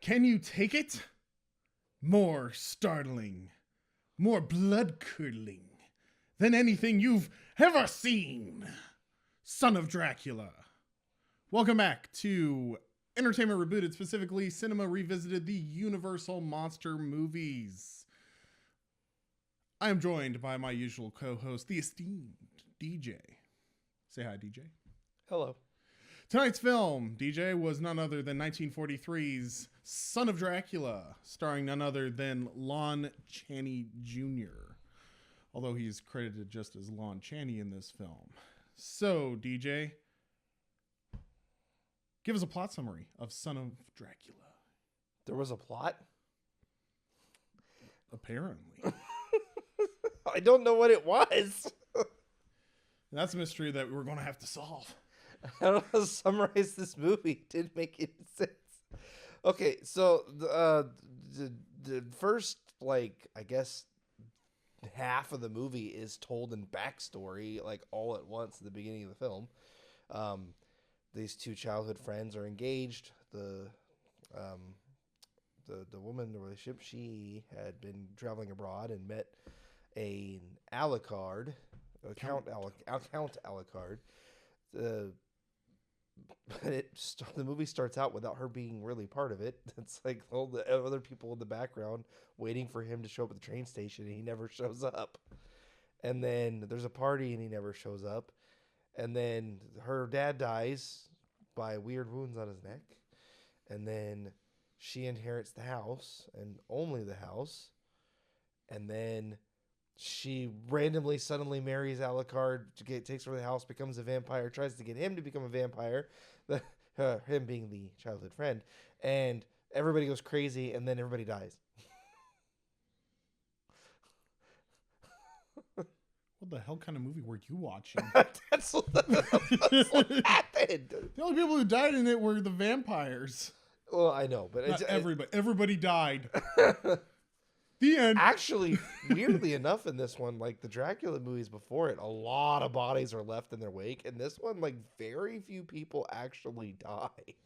Can you take it? More startling, more blood-curdling than anything you've ever seen. Son of Dracula. Welcome back to Entertainment Rebooted, specifically Cinema Revisited, the Universal Monster movies. I am joined by my usual co-host, the esteemed DJ. Say hi, DJ. Hello. Tonight's film, DJ, was none other than 1943's Son of Dracula, starring none other than Lon Chaney Jr., although he's credited just as Lon Chaney in this film. So, DJ, give us a plot summary of Son of Dracula. There was a plot? Apparently. I don't know what it was. That's a mystery that we're going to have to solve. I don't know how to summarize this movie. It didn't make any sense. Okay, so the first, I guess, half of the movie is told in backstory, all at once at the beginning of the film. These two childhood friends are engaged. The woman in the relationship, she had been traveling abroad and met an Alucard, Count Alucard. The movie starts out without her being really part of it. It's like all the other people in the background waiting for him to show up at the train station, and he never shows up. And then there's a party, and he never shows up. And then her dad dies by weird wounds on his neck. And then she inherits the house, and only the house. And then she randomly suddenly marries Alucard, takes over the house, becomes a vampire, tries to get him to become a vampire, him being the childhood friend, and everybody goes crazy, and then everybody dies. What the hell kind of movie were you watching? That's what happened. The only people who died in it were the vampires. Well, I know, but not everybody. Everybody died. The end. Actually, weirdly enough, in this one, the Dracula movies before it, a lot of bodies are left in their wake. In this one, very few people actually die.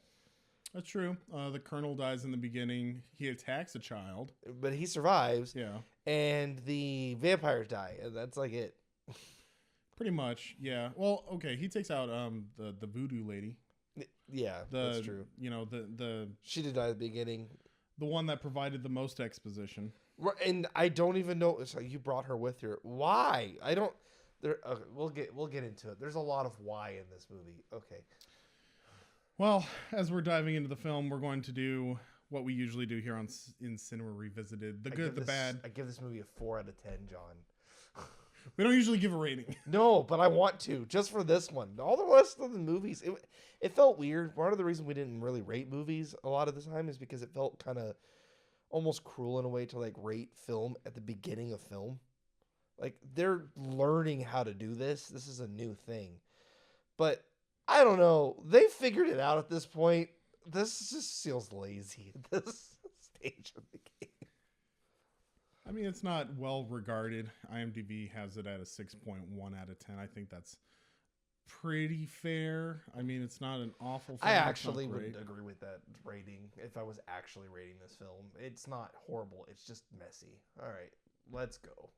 That's true. The colonel dies in the beginning. He attacks a child, but he survives. Yeah. And the vampires die, and that's it. Pretty much, yeah. Well, okay. He takes out the voodoo lady. Yeah, that's true. The she did die at the beginning. The one that provided the most exposition. And I don't even know. So you brought her with you. Why? I don't. We'll get into it. There's a lot of why in this movie. Okay. Well, as we're diving into the film, we're going to do what we usually do here in Cinema Revisited: the good, the bad. I give this movie a 4 out of 10, John. We don't usually give a rating. No, but I want to, just for this one. All the rest of the movies, it felt weird. Part of the reason we didn't really rate movies a lot of the time is because it felt kind of almost cruel in a way to rate film at the beginning of film. They're learning how to do this. This is a new thing. But I don't know. They figured it out at this point. This just feels lazy at this stage of the game. I mean, it's not well regarded. IMDb has it at a 6.1 out of 10. I think that's pretty fair. I mean, it's not an awful film. I actually would agree with that rating if I was actually rating this film. It's not horrible. It's just messy. All right, let's go.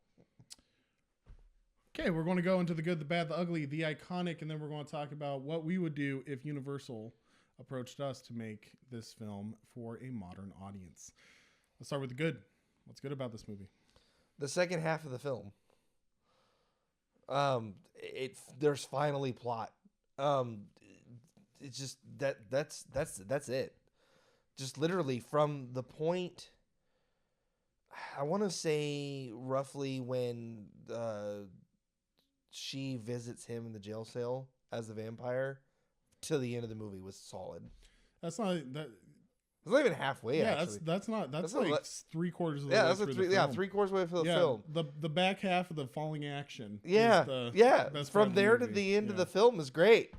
Okay, we're going to go into the good, the bad, the ugly, the iconic, and then we're going to talk about what we would do if Universal approached us to make this film for a modern audience. Let's start with the good. What's good about this movie? The second half of the film. There's finally plot. It's just that's it. Just literally from the point, I want to say roughly when she visits him in the jail cell as the vampire to the end of the movie was solid. That's not that. It's not even halfway. Yeah, actually. that's 3/4 of the way. Yeah, that's through the film. 3/4 way for the film. The back half of the falling action. Yeah. From there to the end of the film is great.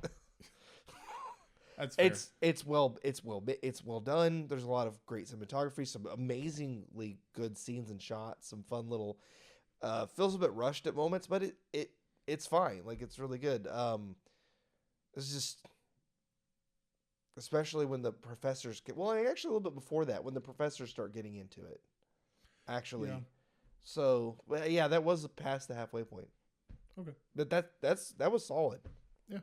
That's fair. It's well done. There's a lot of great cinematography, some amazingly good scenes and shots, some fun little. Feels a bit rushed at moments, but it's fine. It's really good. It's just especially when the professors get. Well, actually, a little bit before that, when the professors start getting into it. Actually, Yeah. so yeah, that was past the halfway point. Okay. But that was solid. Yeah,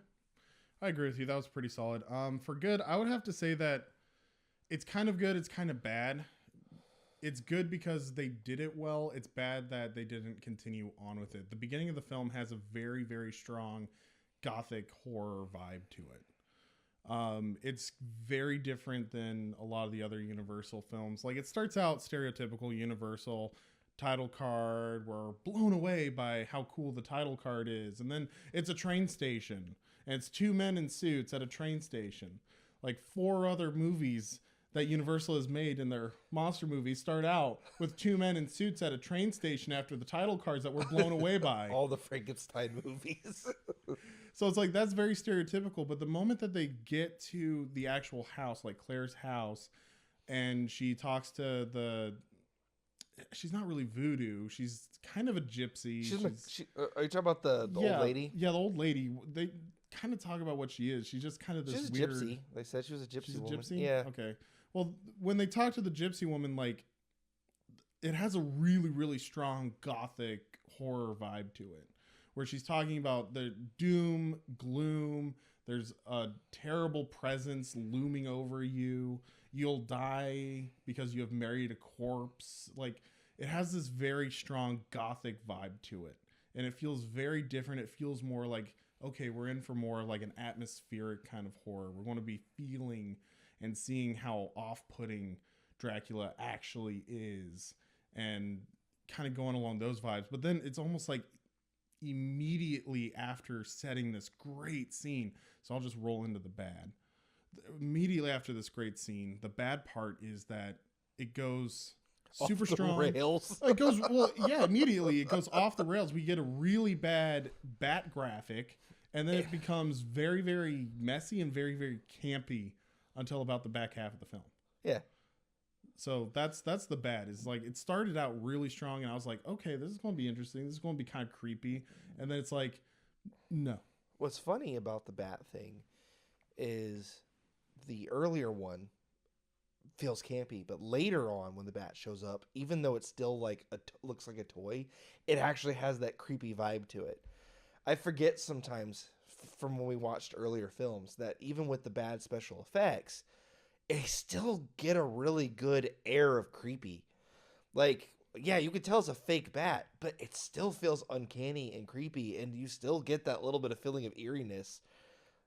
I agree with you. That was pretty solid. For good, I would have to say that it's kind of good. It's kind of bad. It's good because they did it well. It's bad that they didn't continue on with it. The beginning of the film has a very, very strong gothic horror vibe to it. It's very different than a lot of the other Universal films. Like, it starts out stereotypical Universal title card. We're blown away by how cool the title card is. And then it's a train station. And it's two men in suits at a train station. Like, 4 other movies that Universal has made in their monster movies start out with 2 men in suits at a train station after the title cards that we're blown away by. All the Frankenstein movies. So it's like, that's very stereotypical. But the moment that they get to the actual house, like Claire's house, and she talks to she's not really voodoo. She's kind of a gypsy. Are you talking about the old lady? Yeah, the old lady. They kind of talk about what she is. She's just kind of this She's a weird gypsy. They said she was a gypsy She's a woman. gypsy? Yeah. Okay. Well, when they talk to the gypsy woman, like, it has a really, really strong gothic horror vibe to it, where she's talking about the doom, gloom. There's a terrible presence looming over you. You'll die because you have married a corpse. Like, it has this very strong gothic vibe to it. And it feels very different. It feels more like, okay, we're in for more like an atmospheric kind of horror. We're going to be feeling and seeing how off-putting Dracula actually is, and kind of going along those vibes. But then it's almost like immediately after setting this great scene, so I'll just roll into the bad. Immediately after this great scene, the bad part is that it goes super strong. Rails. It goes, well, yeah, immediately it goes off the rails. We get a really bad bat graphic, and then it becomes very, very messy and very, very campy until about the back half of the film. Yeah. So that's the bad. Is like, it started out really strong, and I was like, okay, this is going to be interesting. This is going to be kind of creepy. And then it's like, no. What's funny about the bat thing is the earlier one feels campy, but later on when the bat shows up, even though it's still like looks like a toy, it actually has that creepy vibe to it. I forget sometimes from when we watched earlier films that even with the bad special effects, they still get a really good air of creepy. Like, yeah, you could tell it's a fake bat, but it still feels uncanny and creepy, and you still get that little bit of feeling of eeriness.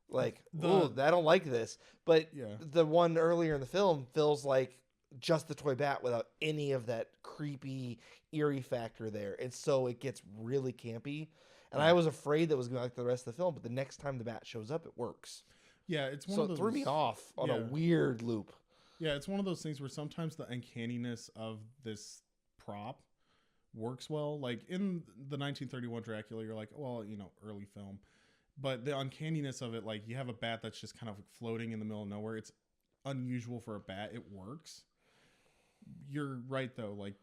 Like, oh, I don't like this. But Yeah. the one earlier in the film feels like just the toy bat without any of that creepy, eerie factor there. And so it gets really campy. And I was afraid that was going to be like the rest of the film, but the next time the bat shows up, it works. Yeah, it's one So of those. it threw me off on a Yeah. weird loop. Yeah, it's one of those things where sometimes the uncanniness of this prop works well. Like in the 1931 Dracula, you're like, well, early film. But the uncanniness of it, like, you have a bat that's just kind of floating in the middle of nowhere. It's unusual for a bat. It works. You're right, though. Like,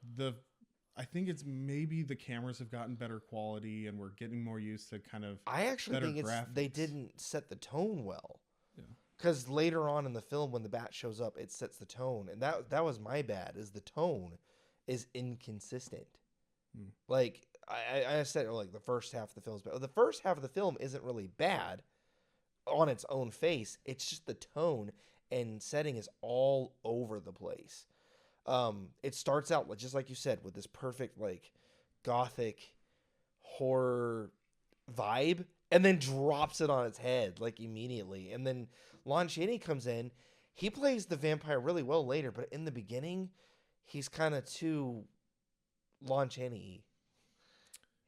I think it's maybe the cameras have gotten better quality, and we're getting more used to kind of I actually better think graphics. they didn't set the tone well. Yeah. Because later on in the film, when the bat shows up, it sets the tone. And that was my bad, is the tone is inconsistent. Like, I said, like, the first half of the film is bad. The first half of the film isn't really bad on its own face. It's just the tone and setting is all over the place. It starts out, just like you said, with this perfect, like, gothic horror vibe, and then drops it on its head, like, immediately. And then Lon Chaney comes in. He plays the vampire really well later, but in the beginning, he's kind of too Lon Chaney.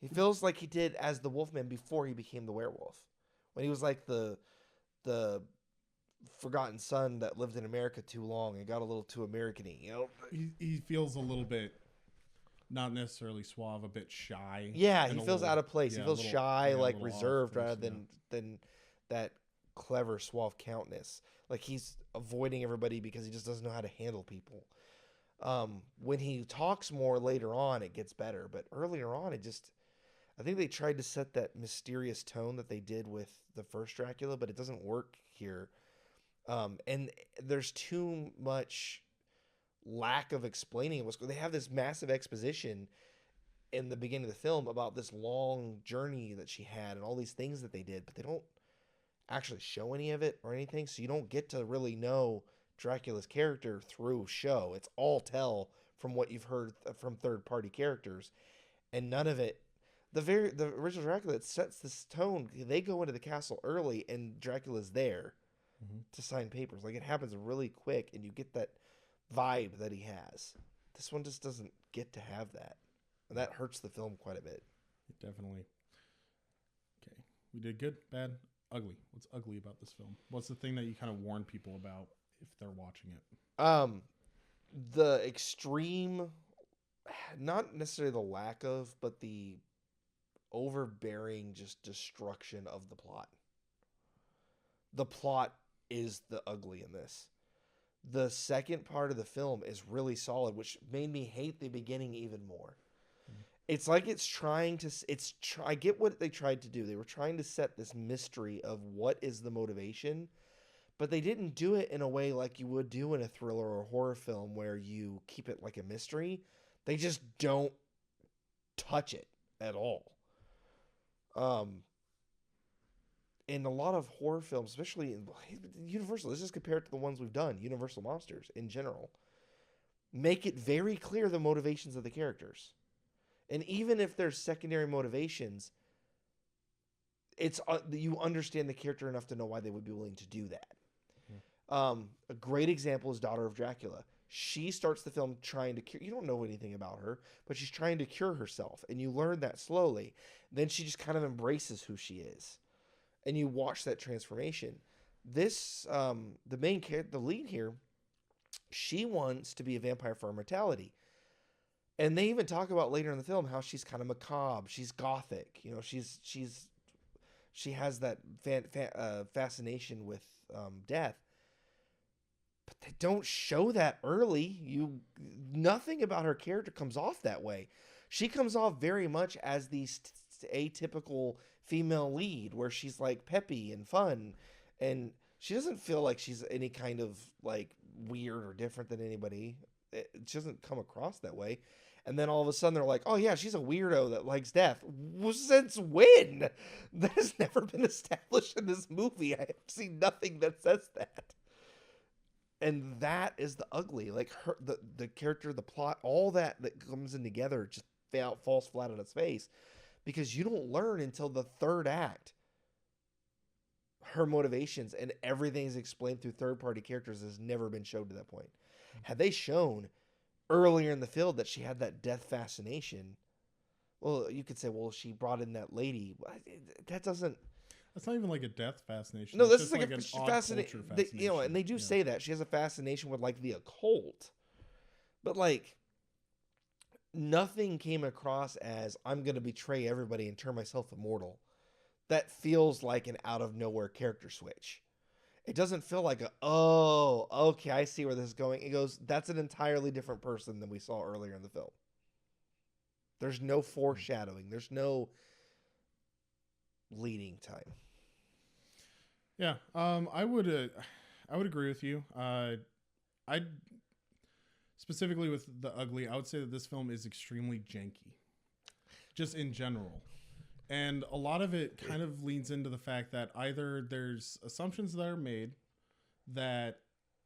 He feels like he did as the Wolfman before he became the werewolf. When he was like the forgotten son that lived in America too long and got a little too American-y, He feels a little bit, not necessarily suave, a bit shy. Yeah, and he feels out of place. yeah, he feels a little- shy, yeah, a like little reserved, off, rather yeah. than that clever, suave countness. Like, he's avoiding everybody because he just doesn't know how to handle people. When he talks more later on, it gets better. But earlier on, I think they tried to set that mysterious tone that they did with the first Dracula, but it doesn't work here. And there's too much lack of explaining what's going. They have this massive exposition in the beginning of the film about this long journey that she had and all these things that they did, but they don't actually show any of it or anything, so you don't get to really know Dracula's character through show. It's all tell from what you've heard from third-party characters, and none of it. The original Dracula, it sets this tone. They go into the castle early, and Dracula's there to sign papers. Like, it happens really quick, and you get that vibe that he has. This one just doesn't get to have that, and that hurts the film quite a bit. Definitely. Okay, we did good, bad, ugly. What's ugly about this film? What's the thing that you kind of warn people about if they're watching it? The extreme, not necessarily the lack of, but the overbearing just destruction of the plot. The plot is the ugly in this. The second part of the film is really solid, which made me hate the beginning even more. It's like it's trying to. I get what they tried to do. They were trying to set this mystery of what is the motivation, but they didn't do it in a way like you would do in a thriller or a horror film where you keep it like a mystery. They just don't touch it at all. In a lot of horror films, especially in Universal, this is compared to the ones we've done, Universal Monsters in general, make it very clear the motivations of the characters. And even if there's secondary motivations, it's you understand the character enough to know why they would be willing to do that. A great example is Daughter of Dracula. She starts the film trying to cure. You don't know anything about her, but she's trying to cure herself, and you learn that slowly. Then she just kind of embraces who she is, and you watch that transformation. This, the main character, the lead here, she wants to be a vampire for immortality. And they even talk about later in the film how she's kind of macabre. She's gothic. You know, she has that fascination with death. But they don't show that early. Nothing about her character comes off that way. She comes off very much as the atypical female lead, where she's like peppy and fun, and she doesn't feel like she's any kind of like weird or different than anybody. She doesn't come across that way. And then all of a sudden they're like, oh yeah, she's a weirdo that likes death. Since when? That has never been established in this movie. I have seen nothing that says that. And that is the ugly. Like the character, the plot, all that comes in together just falls flat on its face. Because you don't learn until the third act her motivations, and everything's explained through third-party characters has never been shown to that point. Had they shown earlier in the film that she had that death fascination, well, you could say, well, she brought in that lady. That doesn't... That's not even like a death fascination. No, it's this is like an a fascination. You know, and they do say that. She has a fascination with, like, the occult. But, like, nothing came across as, I'm going to betray everybody and turn myself immortal. That feels like an out-of-nowhere character switch. It doesn't feel like oh, okay, I see where this is going. It goes, that's an entirely different person than we saw earlier in the film. There's no foreshadowing. There's no leading time. Yeah, I would agree with you. I specifically with the ugly, I would say that this film is extremely janky, just in general. And a lot of it kind of leans into the fact that either there's assumptions that are made that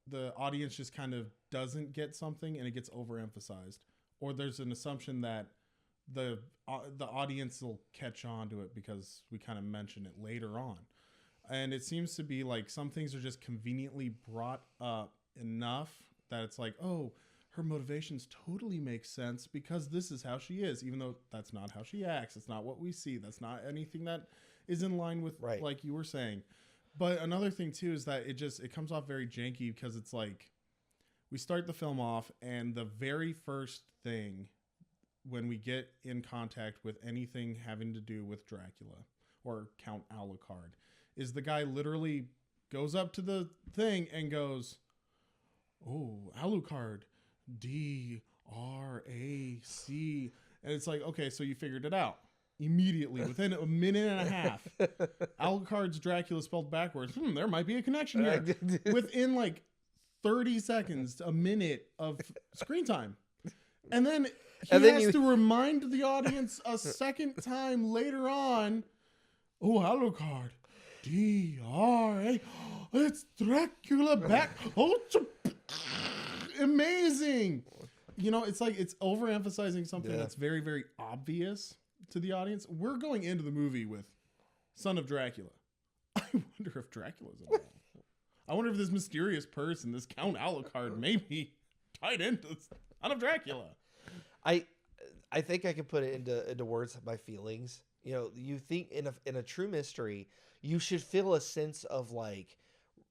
the audience just kind of doesn't get something and it gets overemphasized, or there's an assumption that the audience will catch on to it because we kind of mention it later on. And it seems to be like some things are just conveniently brought up enough that it's like, oh, her motivations totally make sense because this is how she is, even though that's not how she acts. It's not what we see. That's not anything that is in line with, right, like you were saying. But another thing too is that it comes off very janky because it's like we start the film off and the very first thing when we get in contact with anything having to do with Dracula or Count Alucard is the guy literally goes up to the thing and goes, oh, Alucard, D-R-A-C. And it's like, okay, so you figured it out. immediately within a minute and a half. Alucard's Dracula spelled backwards. There might be a connection here. Within like 30 seconds, a minute of screen time. And then he has to remind the audience a second time later on, oh, Alucard, D-R-A, it's Dracula back. Oh, amazing. You know, it's like it's overemphasizing something that's very, very obvious to the audience. We're going into the movie with Son of Dracula. I wonder if Dracula's involved. I wonder if this mysterious person, this Count Alucard, may be tied into Son of Dracula. I think I can put it into words my feelings. You know, you think in a true mystery, you should feel a sense of like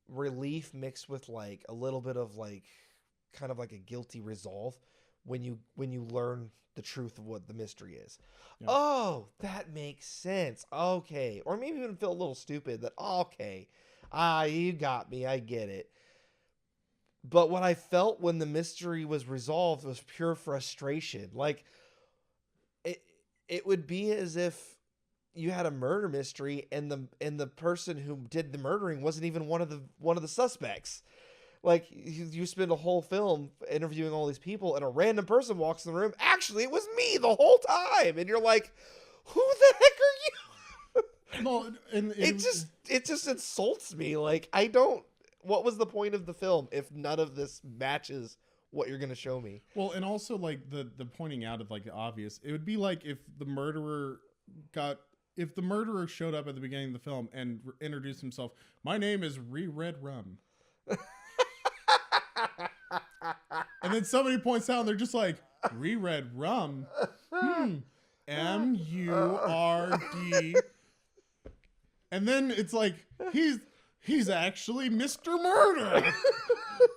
relief mixed with like a little bit of like kind of like a guilty resolve when you learn the truth of what the mystery is. Yeah. Oh, that makes sense. Okay. Or maybe even feel a little stupid that, okay, you got me. I get it. But what I felt when the mystery was resolved was pure frustration. Like it would be as if you had a murder mystery and the person who did the murdering wasn't even one of the suspects. Like you spend a whole film interviewing all these people and a random person walks in the room. Actually, it was me the whole time. And you're like, who the heck are you? No, and it just insults me. Like, what was the point of the film if none of this matches what you're going to show me? Well, and also like the pointing out of like the obvious, it would be like if the murderer showed up at the beginning of the film and introduced himself. My name is Red Rum. And then somebody points out and they're just like, Red Rum. M-U-R-D. And then it's like, he's actually Mr. Murder.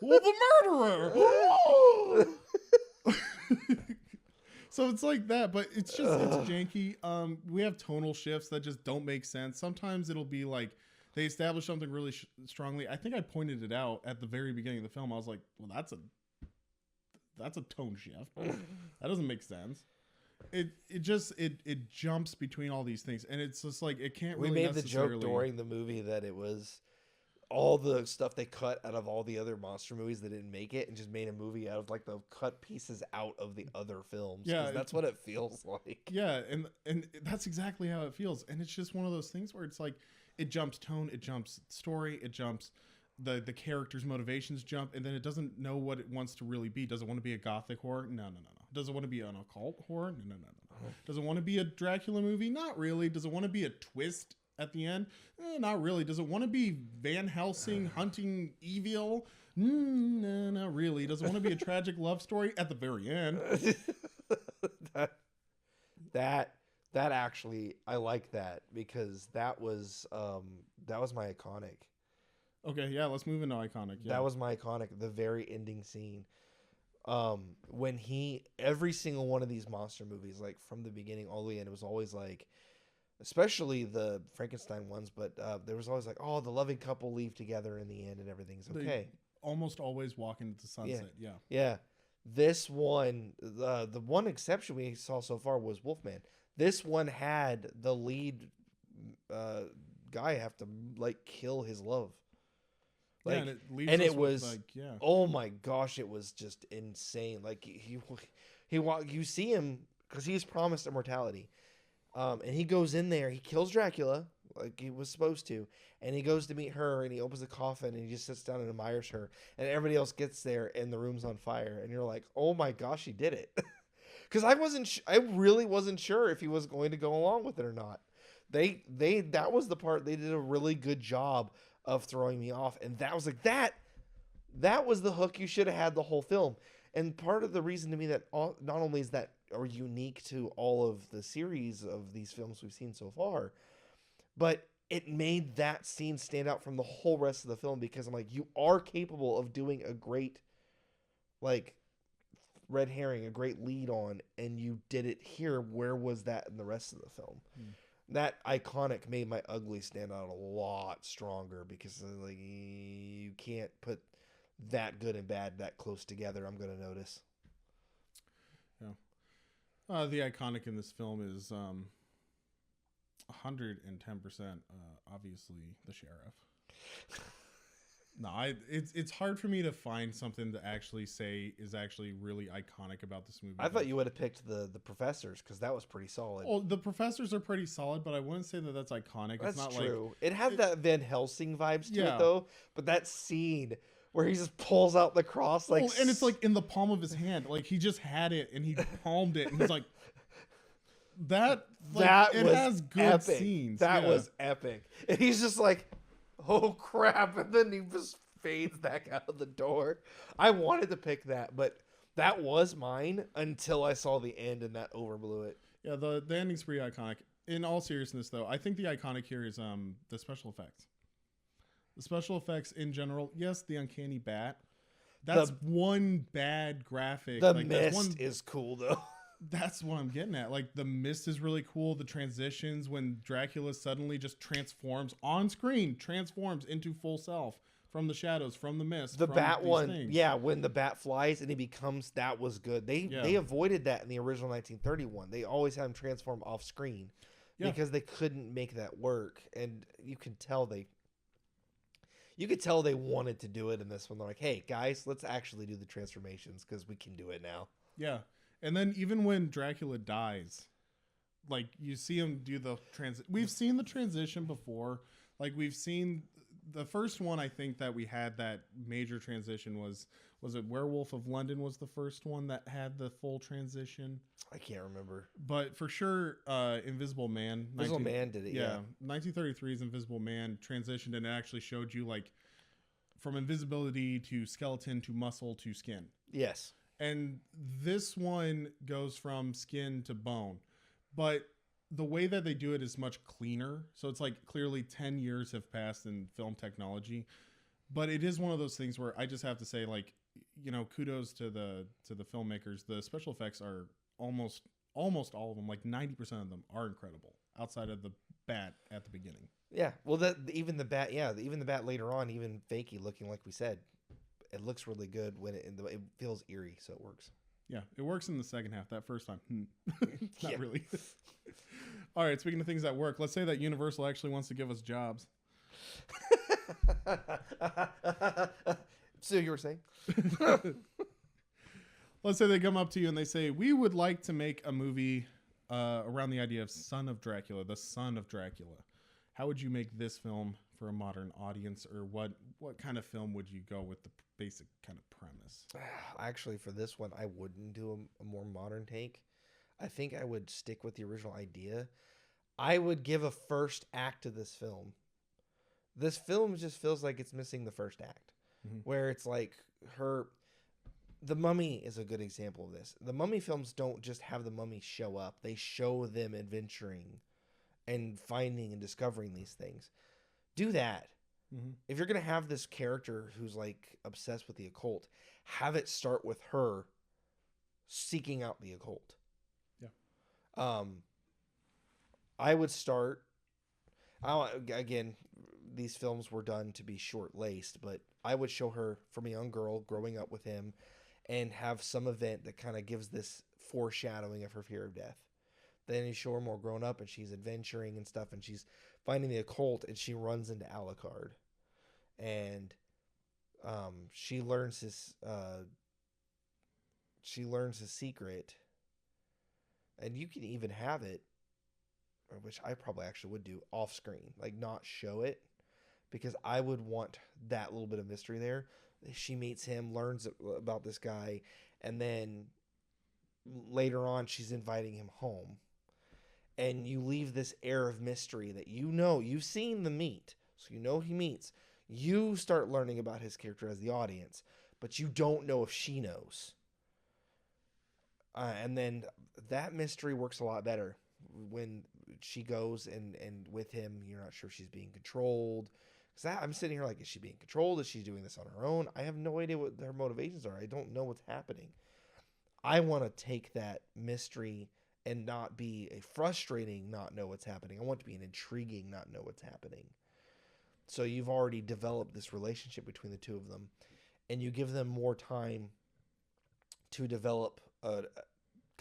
Well, the murderer. So it's like that, but it's janky. We have tonal shifts that just don't make sense. Sometimes it'll be like they establish something really strongly. I think I pointed it out at the very beginning of the film. I was like, well, that's a tone shift. That doesn't make sense. It jumps between all these things, and it's just like it can't really. We made the joke during the movie that it was all the stuff they cut out of all the other monster movies that didn't make it, and just made a movie out of like the cut pieces out of the other films. Yeah, that's what it feels like. Yeah, and that's exactly how it feels, and it's just one of those things where it's like it jumps tone, it jumps story, it jumps the characters' motivations jump, and then it doesn't know what it wants to really be. Does it want to be a gothic horror? No. Does it want to be an occult horror? No. Does it want to be a Dracula movie? Not really. Does it want to be a twist at the end? Not really. Does it want to be Van Helsing hunting evil? No, not really. Does it want to be a tragic love story at the very end? That actually, I like that because that was my iconic. Okay, yeah, let's move into iconic. Yeah. That was my iconic, the very ending scene. When every single one of these monster movies, like from the beginning all the way in, it was always like, especially the Frankenstein ones, but there was always like, oh, the loving couple leave together in the end and everything's okay. They almost always walk into the sunset. Yeah. This one, the one exception we saw so far was Wolfman. This one had the lead guy have to like kill his love. Like, and it was like, oh my gosh, it was just insane. Like you see him because he's promised immortality, and he goes in there, he kills Dracula like he was supposed to, and he goes to meet her, and he opens the coffin, and he just sits down and admires her, and everybody else gets there, and the room's on fire, and you're like, oh my gosh, he did it, because I really wasn't sure if he was going to go along with it or not. That was the part they did a really good job of throwing me off, and that was like that was the hook you should have had the whole film. And part of the reason to me that not only is that are unique to all of the series of these films we've seen so far, but it made that scene stand out from the whole rest of the film, because I'm like, you are capable of doing a great like red herring, a great lead on, and you did it here. Where was that in the rest of the film? That iconic made my ugly stand out a lot stronger, because like you can't put that good and bad that close together. I'm going to notice. Yeah. The iconic in this film is 110%. Obviously, the sheriff. No, it's hard for me to find something to actually say is actually really iconic about this movie. I thought you would have picked the professors because that was pretty solid. Well, the professors are pretty solid, but I wouldn't say that that's iconic. That's it's not true. like It had that Van Helsing vibes to Yeah. it though. But that scene where he just pulls out the cross like, and it's like in the palm of his hand. Like he just had it and he palmed it and he's like that. Like, that it was has good epic. scenes. That yeah. was epic. And he's just like, oh crap, and then he just fades back out of the door. I wanted to pick that, but that was mine until I saw the end and that overblew it. Yeah, the ending's pretty iconic. In all seriousness, though, I think the iconic here is the special effects. The special effects in general, yes, the uncanny bat. That's one bad graphic. The like, mist is cool though. That's what I'm getting at. Like the mist is really cool. The transitions when Dracula suddenly just transforms on screen, transforms into full self from the shadows, from the mist. The from bat these one, things. yeah, when the bat flies and he becomes, that was good. They avoided that in the original 1931. They always had him transform off screen because they couldn't make that work, and you could tell they wanted to do it in this one. They're like, hey guys, let's actually do the transformations because we can do it now. Yeah. And then even when Dracula dies, like you see him do the we've seen the transition before. Like we've seen the first one, I think that we had that major transition was it Werewolf of London was the first one that had the full transition? I can't remember. But for sure, Invisible Man. Invisible Man did it, yeah. 1933's Invisible Man transitioned and it actually showed you like from invisibility to skeleton to muscle to skin. Yes. And this one goes from skin to bone. But the way that they do it is much cleaner. So it's like clearly 10 years have passed in film technology. But it is one of those things where I just have to say, like, you know, kudos to the filmmakers. The special effects are almost all of them, like 90% of them are incredible outside of the bat at the beginning. Yeah. Well, even the bat later on, even fakey looking, like we said, it looks really good when it feels eerie, so it works. Yeah, it works in the second half. That first time, not really. All right, speaking of things that work, let's say that Universal actually wants to give us jobs. So you were saying? Let's say they come up to you and they say, we would like to make a movie around the idea of Son of Dracula, the son of Dracula. How would you make this film for a modern audience, or what kind of film would you go with the basic kind of premise? Actually, for this one, I wouldn't do a more modern take. I think I would stick with the original idea. I would give a first act to this film. This film just feels like it's missing the first act, where it's like The Mummy is a good example of this. The Mummy films don't just have the mummy show up. They show them adventuring and finding and discovering these things. Do that. If you're going to have this character who's like obsessed with the occult, have it start with her seeking out the occult. Yeah. I would start, again, these films were done to be short-laced, but I would show her from a young girl growing up with him and have some event that kind of gives this foreshadowing of her fear of death. Then you show her more grown up and she's adventuring and stuff and she's finding the occult and she runs into Alucard. And she learns his secret. And you can even have it, which I probably actually would do, off screen. Like not show it. Because I would want that little bit of mystery there. She meets him, learns about this guy, and then later on she's inviting him home. And you leave this air of mystery that you know, you've seen the meet, so you know he meets. You start learning about his character as the audience, but you don't know if she knows. And then that mystery works a lot better when she goes and with him, you're not sure if she's being controlled. Because I'm sitting here like, is she being controlled? Is she doing this on her own? I have no idea what her motivations are. I don't know what's happening. I want to take that mystery and not be a frustrating not know what's happening. I want it to be an intriguing not know what's happening. So you've already developed this relationship between the two of them, and you give them more time to develop a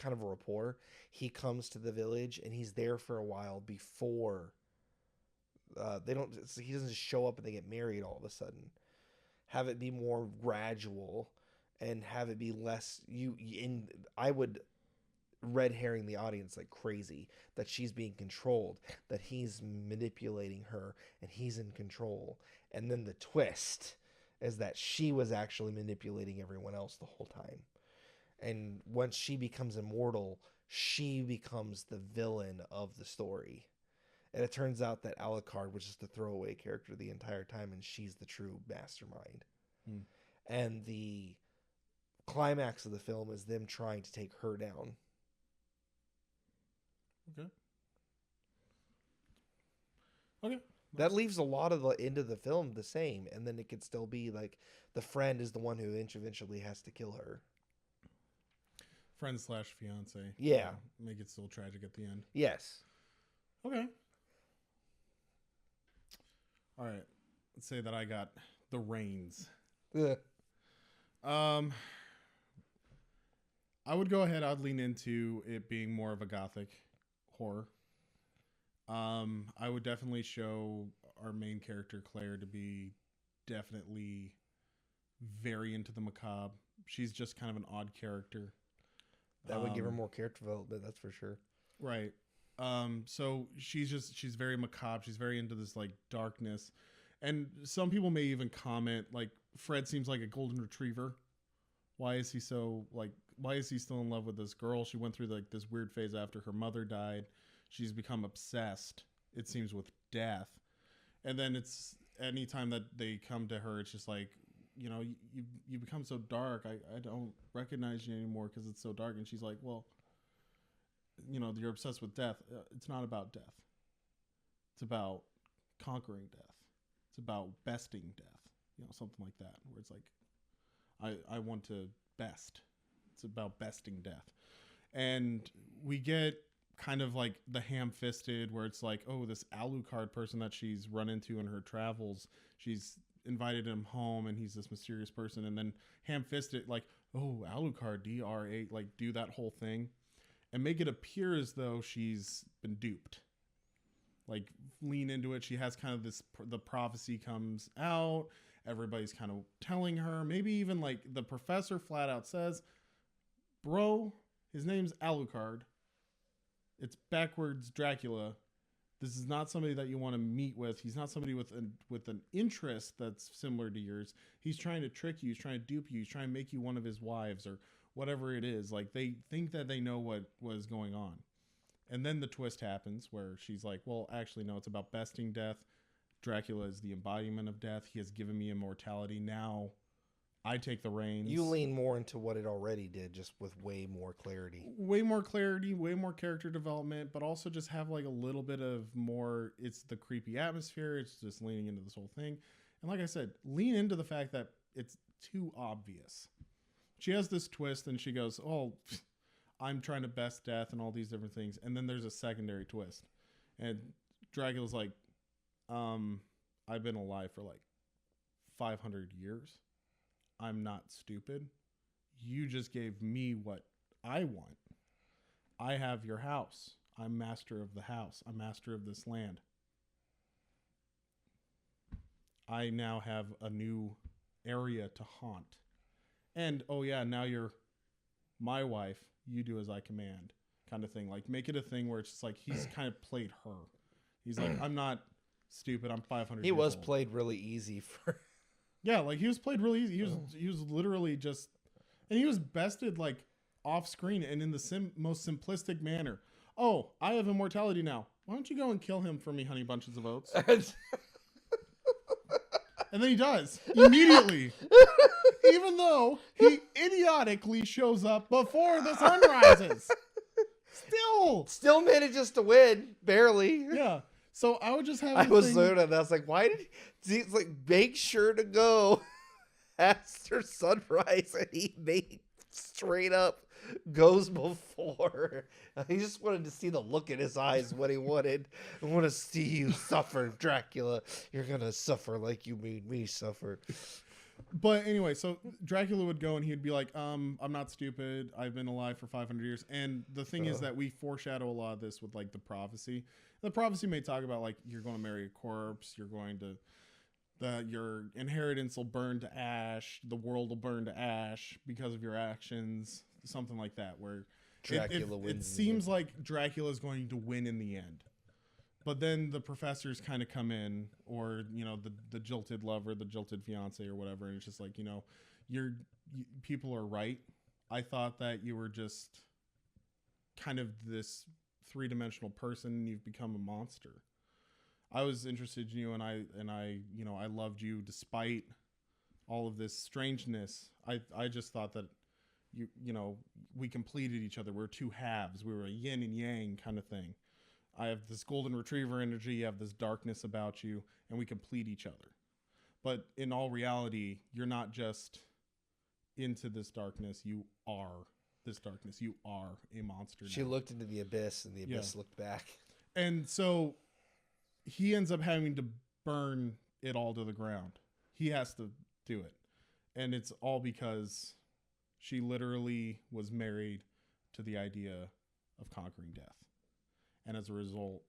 kind of a rapport. He comes to the village and he's there for a while before he doesn't just show up and they get married all of a sudden. Have it be more gradual and have it be less I would red herring the audience like crazy that she's being controlled, that he's manipulating her and he's in control. And then the twist is that she was actually manipulating everyone else the whole time. And once she becomes immortal, she becomes the villain of the story. And it turns out that Alucard was just a throwaway character the entire time, and she's the true mastermind. And the climax of the film is them trying to take her down. Okay. That leaves a lot of the end of the film the same, and then it could still be like the friend is the one who eventually has to kill her. Friend / fiancé. Yeah. Make it still tragic at the end. Yes. Okay. All right. Let's say that I got the reins. I would go ahead. I'd lean into it being more of a gothic horror. I would definitely show our main character Claire to be definitely very into the macabre. She's just kind of an odd character. That would give her more character development, that's for sure. Right. So she's very macabre. She's very into this like darkness. And some people may even comment like Fred seems like a golden retriever. Why is he still in love with this girl? She went through like this weird phase after her mother died. She's become obsessed, it seems, with death. And then it's anytime that they come to her, it's just like, you become so dark. I don't recognize you anymore because it's so dark. And she's like, well, you're obsessed with death. It's not about death. It's about conquering death. It's about besting death. Something like that, where it's like, I want to best. It's about besting death. And we get kind of like the ham-fisted where it's like, oh, this Alucard person that she's run into in her travels, she's invited him home and he's this mysterious person, and then ham-fisted like, oh, Alucard, DRA, like do that whole thing and make it appear as though she's been duped. Like lean into it. She has kind of this, the prophecy comes out, everybody's kind of telling her, maybe even like the professor flat out says, bro, his name's Alucard. It's backwards Dracula. This is not somebody that you want to meet with. He's not somebody with an interest that's similar to yours. He's trying to trick you. He's trying to dupe you. He's trying to make you one of his wives or whatever it is. Like they think that they know what was going on. And then the twist happens where she's like, well, actually, no, it's about besting death. Dracula is the embodiment of death. He has given me immortality. Now I take the reins. You lean more into what it already did, just with way more clarity. Way more clarity, way more character development, but also just have like a little bit of more, it's the creepy atmosphere. It's just leaning into this whole thing. And like I said, lean into the fact that it's too obvious. She has this twist and she goes, oh, I'm trying to best death and all these different things. And then there's a secondary twist. And Dracula's like, I've been alive for like 500 years. I'm not stupid. You just gave me what I want. I have your house. I'm master of the house. I'm master of this land. I now have a new area to haunt. And, oh yeah, now you're my wife. You do as I command, kind of thing. Like, make it a thing where it's just like he's kind of played her. He's like, I'm not stupid. I'm 500 He was old. played really easy for... Yeah, like he was played really easy. He was literally just, and he was bested like off screen and in the most simplistic manner. Oh, I have immortality now. Why don't you go and kill him for me, honey bunches of oats? And then he does immediately, even though he idiotically shows up before the sun rises. Still manages to win, barely. Yeah. So I would just have. I was like, why did he like make sure to go after sunrise, and he made straight up goes before. He just wanted to see the look in his eyes. What he wanted. I want to see you suffer, Dracula. You're gonna suffer like you made me suffer. But anyway, so Dracula would go and he'd be like, I'm not stupid. I've been alive for 500 years. And the thing is that we foreshadow a lot of this with like the prophecy. The prophecy may talk about like you're going to marry a corpse. You're going to your inheritance will burn to ash. The world will burn to ash because of your actions. Something like that, where Dracula wins. It seems like Dracula is going to win in the end. But then the professors kind of come in, or, you know, the jilted lover, the jilted fiance or whatever. And it's just like, you know, people are right. I thought that you were just kind of this 3-dimensional person and you've become a monster. I was interested in you and I, you know, I loved you despite all of this strangeness. I just thought that you know, we completed each other. We're two halves. We were a yin and yang kind of thing. I have this golden retriever energy, you have this darkness about you, and we complete each other. But in all reality, you're not just into this darkness, you are this darkness. You are a monster. She looked into the abyss, and the abyss looked back. And so he ends up having to burn it all to the ground. He has to do it. And it's all because she literally was married to the idea of conquering death. And as a result,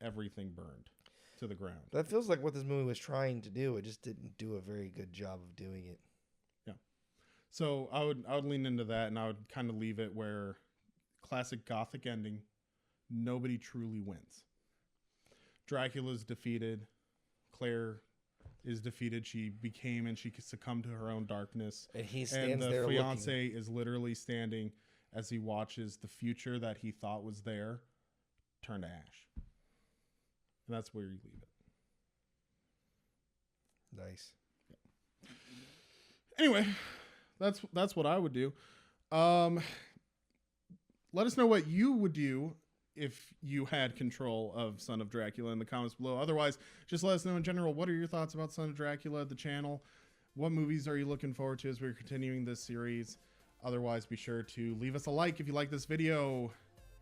everything burned to the ground. That feels like what this movie was trying to do. It just didn't do a very good job of doing it. Yeah. So I would lean into that, and I would kind of leave it where classic Gothic ending, nobody truly wins. Dracula's defeated. Claire is defeated. She became and she succumbed to her own darkness. And he stands there looking. And the fiancé is literally standing as he watches the future that he thought was there turn to ash. And that's where you leave it. Nice. Yeah. Anyway, that's what I would do. Let us know what you would do if you had control of Son of Dracula in the comments below. Otherwise, just let us know in general, what are your thoughts about Son of Dracula, the channel? What movies are you looking forward to as we're continuing this series? Otherwise, be sure to leave us a like if you like this video.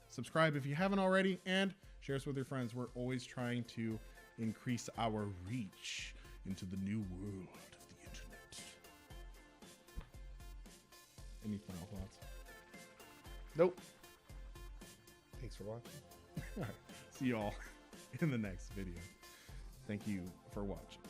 Subscribe if you haven't already, and share us with your friends. We're always trying to increase our reach into the new world of the internet. Any final thoughts? Nope. Thanks for watching. All right. See you all in the next video. Thank you for watching.